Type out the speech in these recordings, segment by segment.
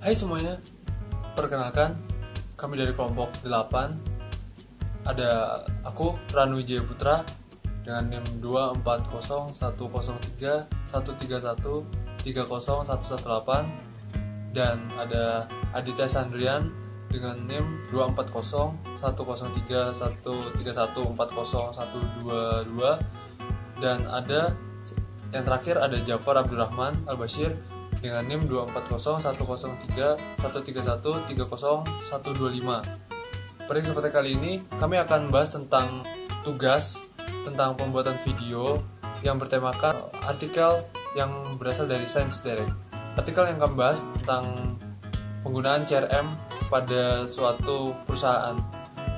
Hai semuanya, perkenalkan kami dari kelompok 8. Ada aku Ranu Wijaya Putra dengan NIM 240101311301118 dan ada Aditya Sandrian dengan NIM 240101313140122 dan ada yang terakhir ada Jafar Abdurrahman Al-Bashir dengan NIM 240101313130125. Pada kesempatan kali ini kami akan membahas tentang tugas tentang pembuatan video yang bertemakan artikel yang berasal dari Science Direct. Artikel yang kami bahas tentang penggunaan CRM pada suatu perusahaan,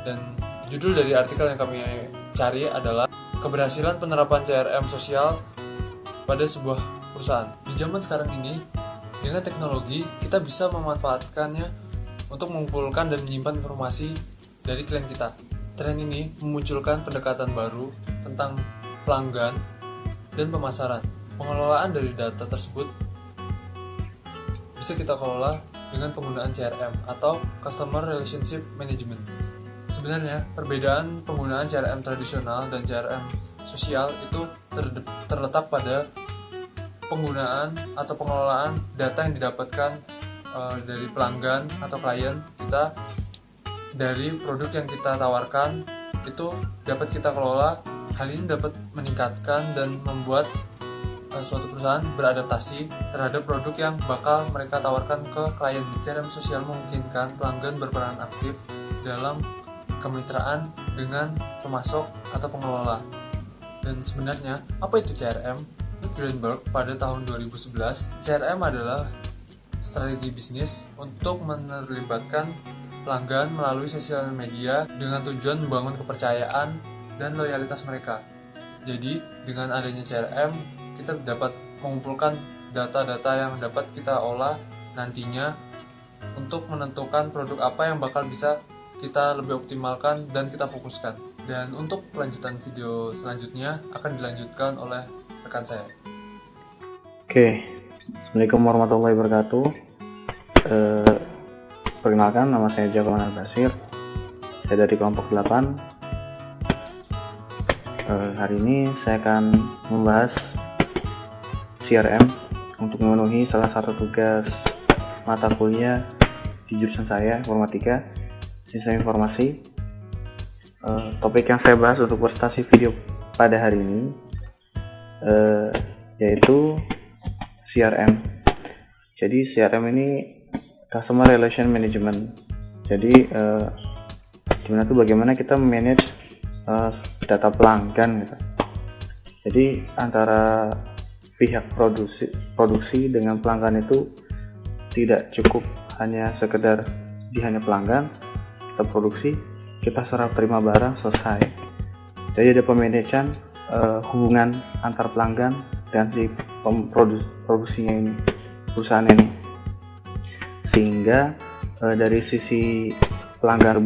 dan judul dari artikel yang kami cari adalah keberhasilan penerapan CRM sosial pada sebuah perusahaan. Di zaman sekarang ini, dengan teknologi, kita bisa memanfaatkannya untuk mengumpulkan dan menyimpan informasi dari klien kita. Tren ini memunculkan pendekatan baru tentang pelanggan dan pemasaran. Pengelolaan dari data tersebut bisa kita kelola dengan penggunaan CRM atau Customer Relationship Management. Sebenarnya, perbedaan penggunaan CRM tradisional dan CRM sosial itu terletak pada penggunaan atau pengelolaan data yang didapatkan dari pelanggan atau klien kita dari produk yang kita tawarkan, itu dapat kita kelola. Hal ini dapat meningkatkan dan membuat suatu perusahaan beradaptasi terhadap produk yang bakal mereka tawarkan ke klien. CRM sosial memungkinkan pelanggan berperan aktif dalam kemitraan dengan pemasok atau pengelola. Dan sebenarnya, apa itu CRM? Greenberg pada tahun 2011, CRM adalah strategi bisnis untuk menerlibatkan pelanggan melalui sosial media dengan tujuan membangun kepercayaan dan loyalitas mereka. Jadi, dengan adanya CRM, kita dapat mengumpulkan data-data yang dapat kita olah nantinya untuk menentukan produk apa yang bakal bisa kita lebih optimalkan dan kita fokuskan. Dan untuk kelanjutan video selanjutnya akan dilanjutkan oleh rekan saya. Oke, Assalamualaikum warahmatullahi wabarakatuh. Perkenalkan, nama saya Jafar Al-Bashir. Saya dari kelompok 8. Hari ini saya akan membahas CRM untuk memenuhi salah satu tugas mata kuliah di jurusan saya, Informatika, Sistem Informasi. Topik yang saya bahas untuk presentasi video pada hari ini yaitu CRM. Jadi CRM ini Customer Relation Management. Jadi bagaimana kita manage data pelanggan gitu. Jadi antara pihak produksi dengan pelanggan itu tidak cukup hanya sekedar hanya pelanggan, kita produksi, kita serah terima barang, selesai. Jadi ada pemanajemen hubungan antar pelanggan dan si produksinya ini, perusahaan ini, sehingga dari sisi pelanggan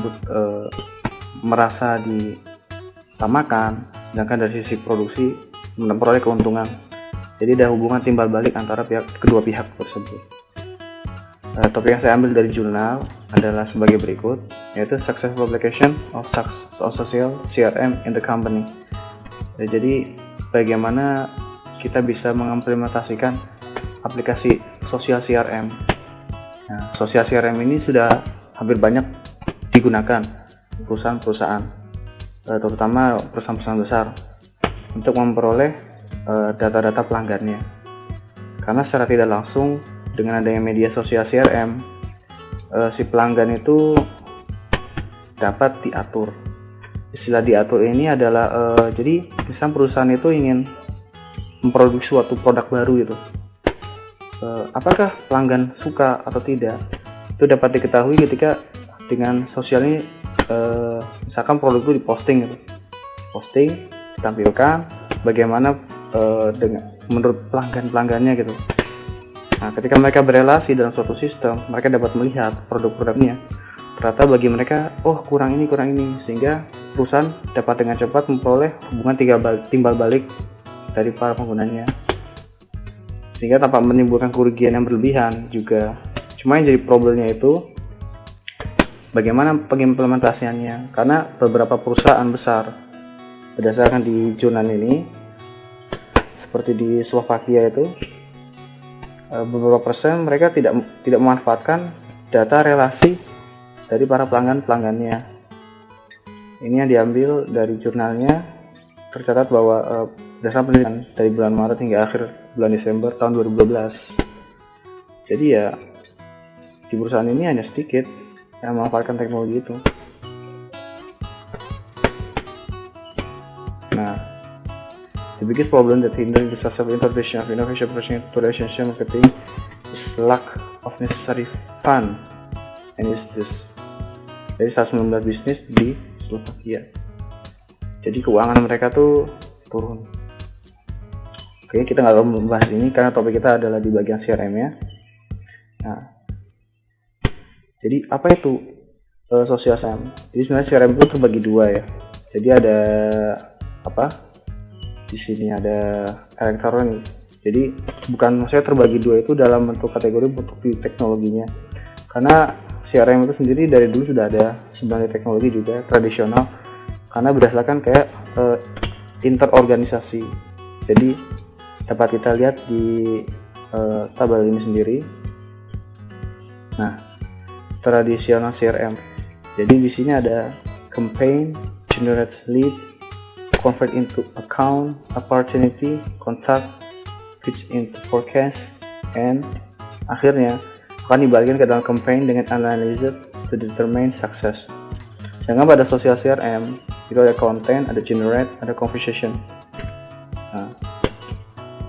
merasa ditamakan, sedangkan dari sisi produksi memperoleh keuntungan. Jadi ada hubungan timbal balik antara kedua pihak tersebut. Topik yang saya ambil dari jurnal adalah sebagai berikut, yaitu Successful Application of Social CRM in the Company. Jadi bagaimana kita bisa mengimplementasikan aplikasi sosial CRM. Nah, sosial CRM ini sudah hampir banyak digunakan perusahaan-perusahaan, terutama perusahaan-perusahaan besar, untuk memperoleh data-data pelanggannya. Karena secara tidak langsung dengan adanya media sosial CRM, si pelanggan itu dapat diatur. Istilah diatur ini adalah jadi misal perusahaan itu ingin memproduksi suatu produk baru itu, apakah pelanggan suka atau tidak, itu dapat diketahui ketika dengan sosial ini, misalkan produk itu diposting gitu. Posting, ditampilkan bagaimana dengan menurut pelanggannya gitu. Nah, ketika mereka berelasi dalam suatu sistem, mereka dapat melihat produk-produknya. Ternyata bagi mereka, kurang ini, sehingga perusahaan dapat dengan cepat memperoleh hubungan timbal balik dari para penggunanya, sehingga tanpa menimbulkan kerugian yang berlebihan juga Cuma yang jadi problemnya itu bagaimana pengimplementasiannya, karena beberapa perusahaan besar berdasarkan di jurnal ini seperti di Slovakia itu beberapa persen mereka tidak memanfaatkan data relasi dari para pelanggannya. Ini yang diambil dari jurnalnya, tercatat bahwa berdasarkan penelitian dari bulan Maret hingga akhir bulan Desember tahun 2012. Jadi ya di perusahaan ini hanya sedikit yang memanfaatkan teknologi itu. Nah, the biggest problem that hinders the successful integration of innovation approaching to relationship marketing is lack of necessary fund, and is this. Dari 119 bisnis di Slovakia. Jadi keuangan mereka tuh turun. Oke, kita nggak perlu membahas ini karena topik kita adalah di bagian CRM ya. Nah, jadi apa itu social CRM? Jadi sebenarnya CRM itu terbagi dua ya. Jadi ada apa? Di sini ada elektronik. Jadi bukan maksudnya terbagi dua itu dalam bentuk kategori bentuk teknologinya. Karena CRM itu sendiri dari dulu sudah ada sebenarnya teknologi juga tradisional. Karena berdasarkan kayak interorganisasi. Jadi dapat kita lihat di tabel ini sendiri. Nah, tradisional CRM. Jadi di sini ada campaign, generate lead, convert into account, opportunity, contact, pitch into forecast, and akhirnya akan dibagikan ke dalam campaign dengan analysis to determine success. Sedangkan pada social CRM itu ada content, ada generate, ada conversation. Nah,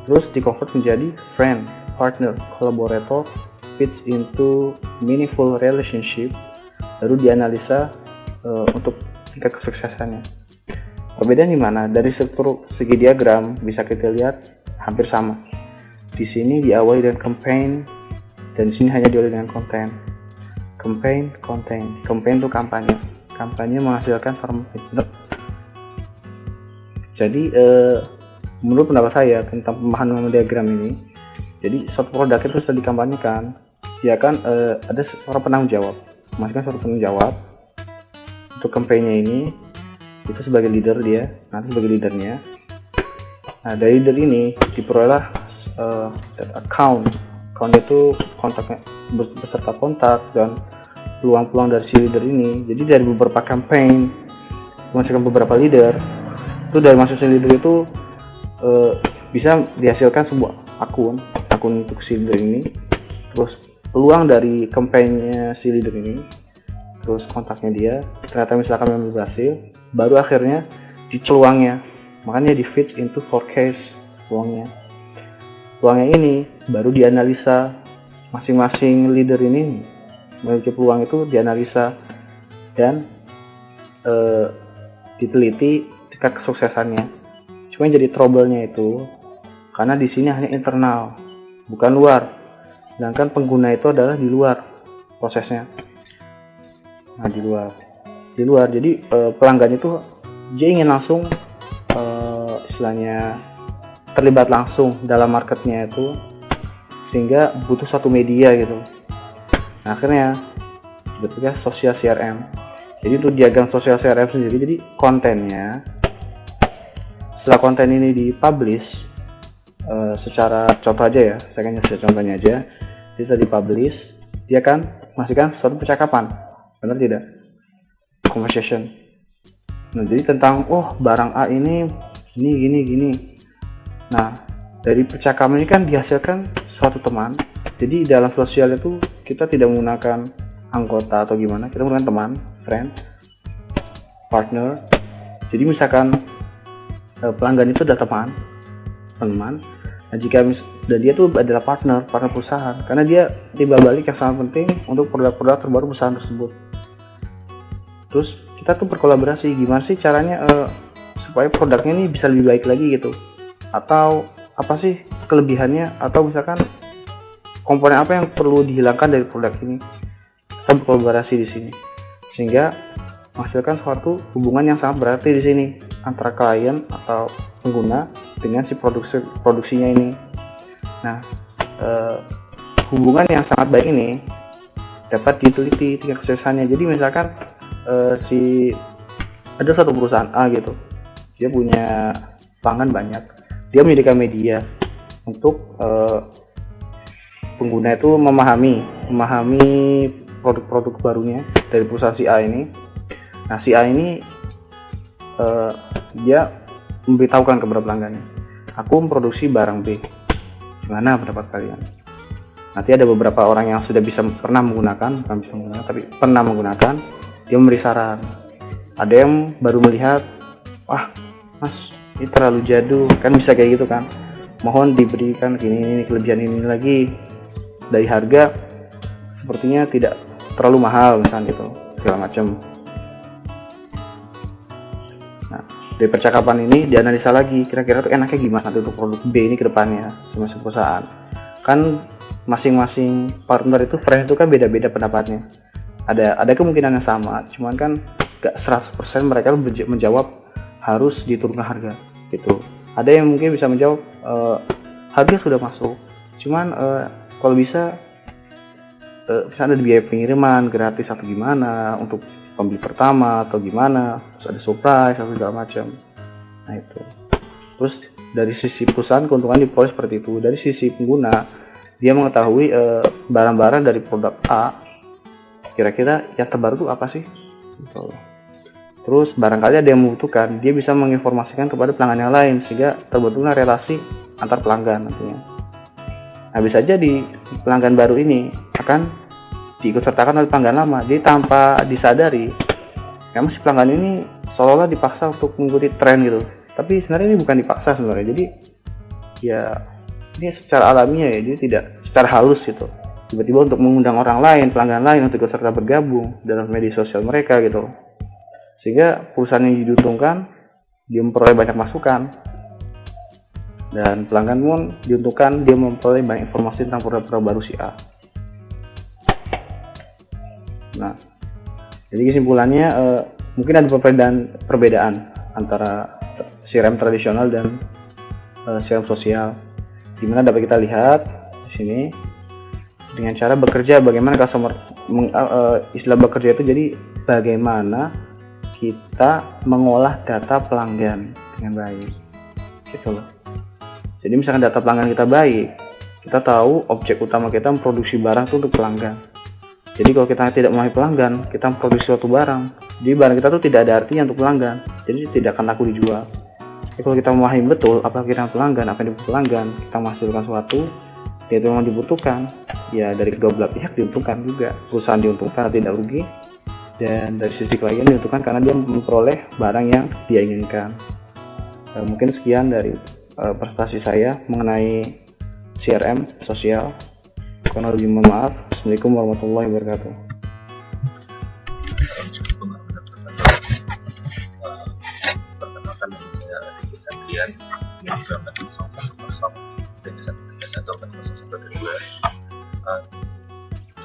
terus di convert menjadi friend, partner, collaborator, pitch into meaningful relationship, lalu dianalisa untuk tingkat kesuksesannya. Perbedaan di mana? Dari struktur segi diagram bisa kita lihat hampir sama. Di sini diawali dengan campaign, dan di sini hanya diawali dengan konten. Campaign, konten. Campaign itu kampanye. Kampanye menghasilkan seorang pembina. Jadi menurut pendapat saya tentang pemahaman diagram ini, jadi suatu produk itu sudah dikampanyekan, dia kan ada seorang penanggung jawab, memastikan seorang penanggung jawab untuk kampanye ini, itu sebagai leader dia, nanti sebagai leadernya. Nah, dari leader ini diperoleh account itu kontaknya beserta kontak dan peluang-peluang dari si leader ini. Jadi dari beberapa campaign menghasilkan beberapa leader, itu dari masing-masing leader itu bisa dihasilkan sebuah akun untuk si leader ini, terus peluang dari kampanye si leader ini, terus kontaknya dia, ternyata misalkan memang berhasil, baru akhirnya di peluangnya, makanya di fit into forecast peluangnya ini baru dianalisa. Masing-masing leader ini memiliki peluang itu dianalisa dan diteliti tingkat kesuksesannya. Cuma yang jadi trouble-nya itu karena di sini hanya internal, bukan luar. Sedangkan pengguna itu adalah di luar prosesnya. Nah, di luar. Jadi pelanggan itu dia ingin langsung istilahnya terlibat langsung dalam marketnya itu, sehingga butuh satu media gitu. Nah, akhirnya bentuknya social CRM. Jadi itu diagram social CRM sendiri. Jadi kontennya, setelah konten ini dipublish secara contoh aja ya, saya akan kasih contohnya aja. Jadi setelah dipublish, dia kan menghasilkan suatu percakapan, benar tidak? Conversation. Nah, jadi tentang barang A ini gini. Nah, dari percakapan ini kan dihasilkan suatu teman. Jadi dalam sosial itu kita tidak menggunakan anggota atau gimana, kita menggunakan teman, friend, partner. Jadi misalkan pelanggan itu adalah teman. Nah, jika dia itu adalah partner perusahaan, karena dia timbal balik yang sangat penting untuk produk-produk terbaru perusahaan tersebut. Terus kita tuh berkolaborasi, gimana sih caranya supaya produknya ini bisa lebih baik lagi gitu, atau apa sih kelebihannya, atau misalkan komponen apa yang perlu dihilangkan dari produk ini. Kita berkolaborasi di sini sehingga menghasilkan suatu hubungan yang sangat berarti di sini antara klien atau pengguna dengan si produksinya ini. Nah, hubungan yang sangat baik ini dapat diteliti tingkat kesuksesannya. Jadi misalkan ada satu perusahaan A gitu, dia punya pelanggan banyak, dia menyediakan media untuk pengguna itu memahami produk-produk barunya dari perusahaan si A ini. Nah, si A ini dia memberitahukan kepada pelanggannya, aku memproduksi barang B, gimana pendapat kalian? Nanti ada beberapa orang yang sudah pernah menggunakan, tapi pernah menggunakan, dia memberi saran. Ada yang baru melihat, wah mas, ini terlalu jadul, kan bisa kayak gitu kan, mohon diberikan ini kelebihan ini lagi, dari harga sepertinya tidak terlalu mahal misalnya gitu, segala macam. Nah, dari percakapan ini dianalisa lagi, kira-kira tuh enaknya gimana nanti untuk produk B ini ke depannya sama perusahaan. Kan masing-masing partner itu friend itu kan beda-beda pendapatnya. Ada kemungkinan yang sama, cuman kan gak 100% mereka menjawab harus diturunkan harga gitu. Ada yang mungkin bisa menjawab harga sudah masuk, cuman kalau bisa misalnya ada biaya pengiriman gratis atau gimana untuk pembeli pertama atau gimana, terus ada surprise atau segala macam. Nah itu. Terus dari sisi perusahaan keuntungan diperoleh seperti itu. Dari sisi pengguna, dia mengetahui barang-barang dari produk A kira-kira yang terbaru itu apa sih gitu. Terus barangkali ada yang membutuhkan, dia bisa menginformasikan kepada pelanggan yang lain sehingga terbentuklah relasi antar pelanggan nantinya. Nah, bisa jadi pelanggan baru ini akan diikutsertakan oleh pelanggan lama. Jadi tanpa disadari, memang si pelanggan ini seolah-olah dipaksa untuk mengikuti tren gitu. Tapi sebenarnya ini bukan dipaksa sebenarnya. Jadi ya ini secara alamiah ya, jadi tidak secara halus gitu. Tiba-tiba untuk mengundang orang lain, pelanggan lain untuk ikut serta bergabung dalam media sosial mereka gitu. Sehingga perusahaan yang diuntungkan, dia memperoleh banyak masukan. Dan pelanggan pun diuntungkan, dia memperoleh banyak informasi tentang produk-produk baru si A. Nah, jadi kesimpulannya mungkin ada perbedaan antara CRM tradisional dan CRM sosial. Dimana dapat kita lihat di sini dengan cara bekerja, bagaimana customer istilah bekerja itu jadi bagaimana kita mengolah data pelanggan dengan baik, gitu loh. Jadi misalkan data pelanggan kita baik, kita tahu objek utama kita memproduksi barang itu untuk pelanggan. Jadi kalau kita tidak memahami pelanggan, kita memproduksi suatu barang, jadi barang kita tuh tidak ada artinya untuk pelanggan, jadi tidak akan laku dijual. Jadi kalau kita memahami betul apa kira pelanggan, apa yang dibutuhkan pelanggan, kita menghasilkan suatu yang memang dibutuhkan, ya dari kedua belah pihak diuntungkan juga. Perusahaan diuntungkan, tidak rugi, dan dari sisi klien diuntungkan karena dia memperoleh barang yang dia inginkan. Mungkin sekian dari presentasi saya mengenai CRM sosial. Kurang lebih mohon maaf. Assalamualaikum warahmatullahi wabarakatuh. Perkenalkan nama saya Riki Sandrian, ini program Microsoft Indonesia 1.1.1.2.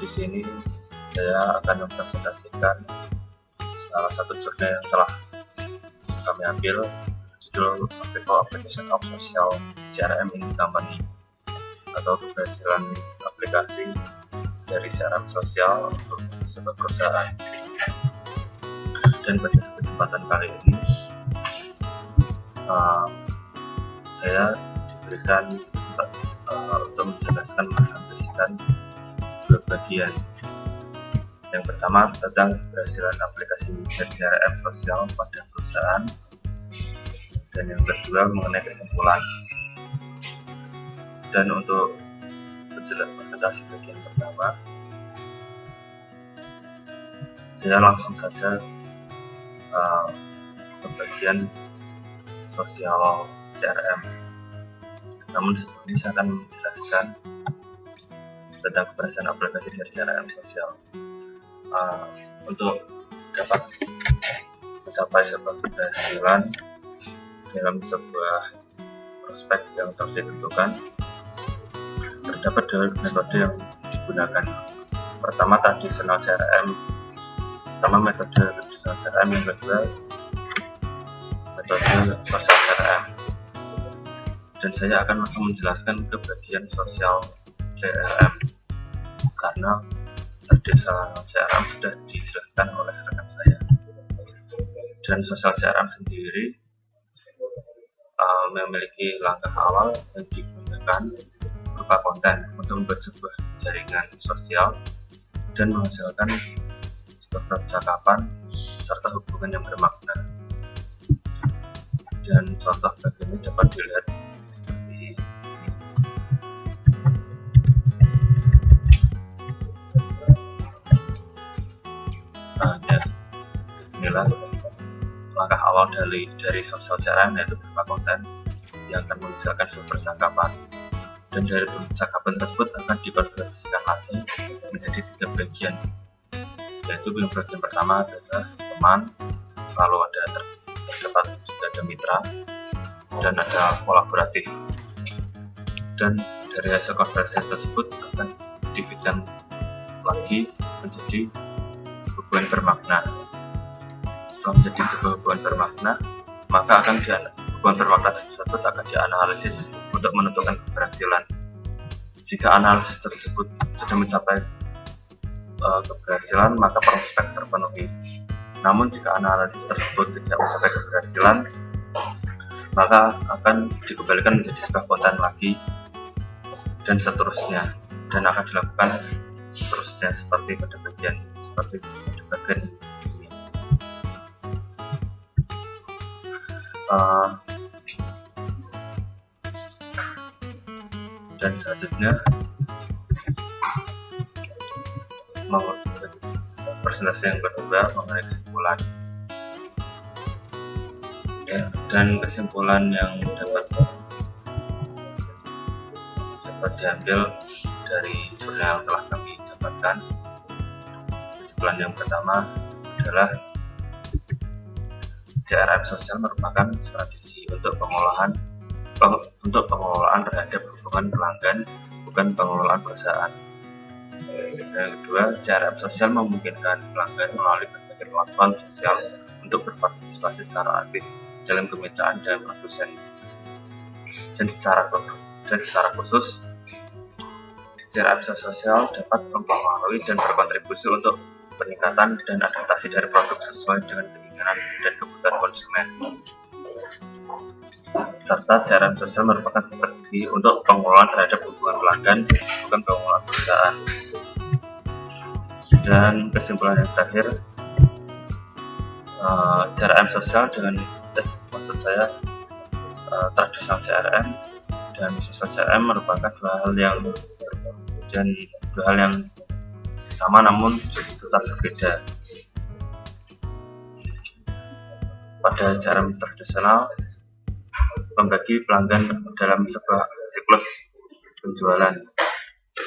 Di sini saya akan mempresentasikan salah satu jurnal yang telah kami ambil, judul Successful Application of Social CRM in Company, atau keberhasilan aplikasi dari CRM sosial untuk sebuah perusahaan. Dan pada kesempatan kali ini saya diberikan kesempatan untuk menjelaskan, menjelaskan dua bagian. Yang pertama tentang keberhasilan aplikasi dari CRM sosial pada perusahaan, dan yang kedua mengenai kesimpulan. Dan untuk presentasi bagian pertama, saya langsung saja ke bagian sosial CRM. Namun sebelumnya saya akan menjelaskan tentang keberhasilan aplikasi dari CRM sosial. Untuk dapat mencapai sebuah keberhasilan dalam sebuah prospek yang telah ditentukan, terdapat dua metode yang digunakan. Pertama tradisional CRM, metode tradisional CRM, yang kedua metode sosial CRM. Dan saya akan langsung menjelaskan ke bagian sosial CRM, karena terdesa CRM sudah dijelaskan oleh rekan saya. Dan sosial CRM sendiri memiliki langkah awal yang digunakan berupa konten untuk membuat sebuah jaringan sosial dan menghasilkan sebuah percakapan serta hubungan yang bermakna. Dan contoh bagian ini dapat dilihat seperti ini. Inilah langkah awal dari sosial CRM, yaitu berupa konten yang akan menghasilkan sebuah percakapan, dan dari percakapan tersebut akan dikonversikan lagi menjadi 3 bagian, yaitu yang bagian pertama adalah teman, lalu terdapat juga ada mitra, dan ada kolaboratif. Dan dari hasil konversi tersebut akan dibikin lagi menjadi hubungan bermakna. Setelah menjadi sebuah hubungan bermakna, maka hubungan bermakna tersebut akan dianalisis untuk menentukan keberhasilan. Jika analisis tersebut sudah mencapai keberhasilan, maka prospek terpenuhi. Namun jika analisis tersebut tidak mencapai keberhasilan, maka akan dikembalikan menjadi sebuah konten lagi, dan seterusnya, dan akan dilakukan seterusnya seperti pada bagian ini. Dan selanjutnya presentasi yang kedua mengenai kesimpulan. Dan kesimpulan yang dapat diambil dari jurnal yang telah kami dapatkan. Kesimpulan yang pertama adalah CRM sosial merupakan strategi untuk pengelolaan terhadap hubungan pelanggan, bukan pengelolaan perusahaan. Yang kedua, CRM sosial memungkinkan pelanggan melalui berbagai platform sosial untuk berpartisipasi secara aktif dalam kemitraan dan produsen. Dan secara khusus, CRM sosial dapat mempengaruhi dan berkontribusi untuk peningkatan dan adaptasi dari produk sesuai dengan keinginan dan kebutuhan konsumen. Serta CRM sosial merupakan strategi untuk pengelolaan terhadap hubungan pelanggan, bukan pengelolaan perusahaan. Dan kesimpulan yang terakhir, CRM sosial tradisional CRM dan sosial CRM merupakan dua hal yang sama namun tetap berbeda. Pada CRM tradisional membagi pelanggan dalam sebuah siklus penjualan,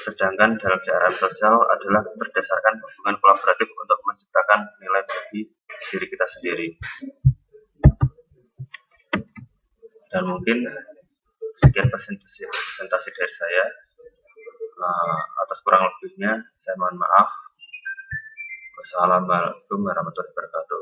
sedangkan dalam CRM sosial adalah berdasarkan hubungan kolaboratif untuk menciptakan nilai bagi diri kita sendiri. Dan mungkin sekian presentasi dari saya. Atas kurang lebihnya saya mohon maaf. Wassalamualaikum warahmatullahi wabarakatuh.